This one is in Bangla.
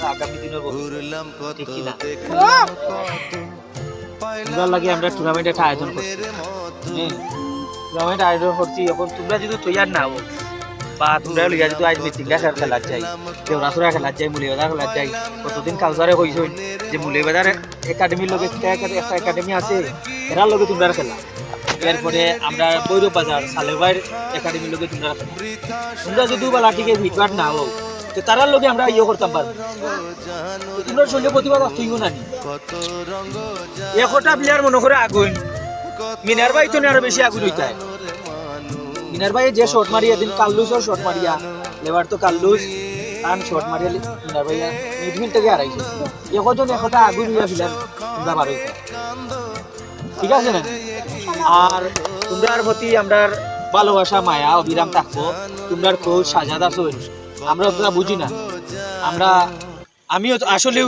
আগামী দিনের ঠিক কিনা তোমরা লাগে আমরা টুর্নামেন্ট একটা আয়োজন করছি টুর্নামেন্ট আয়োজন করছি এখন তোমরা যদি তৈয়ার না হো বা তোমরা লিয়া যদি আজ মিটিংটা খেলার যাই দেওরাসুরা খেলার যাই মুলিবাজার খেলার যাই কতদিন কাউসারে কইছই যে মুলিবাজার একাডেমির লগে একটা একাডেমি আছে এরার লগে তোমরা খেলা এরপরে আমরা বৈরব বাজার সালেবাইর একাডেমির লগে তোমরা খেলা তোমরা যদি বেলা থেকে ভিটবাট না হো তো তারার লগে আমরা ইয়ে করতাম পারবো তোমরা শরীরে প্রতিভা তুইব না নি একটা প্লেয়ার মনে করে আগুন মিনার ভাই তো আরো বেশি আগুন হইতে হয় মিনার ভাই যে শট মারিয়া দিন কাল্লুসও শট মারিয়া লেবার তো কাল্লুস কারণ শট মারিয়া মিনার ভাই মিডফিল্ড থেকে হারাইছে একজন একটা আগুন হইয়া ফিলার তোমরা পারো ঠিক আছে না আর তোমরার প্রতি আমরা ভালোবাসা মায়া অবিরাম থাকবো তোমরার কোচ সাজাদ আছো আমরা বুঝি না আমরা আমিও আসলেও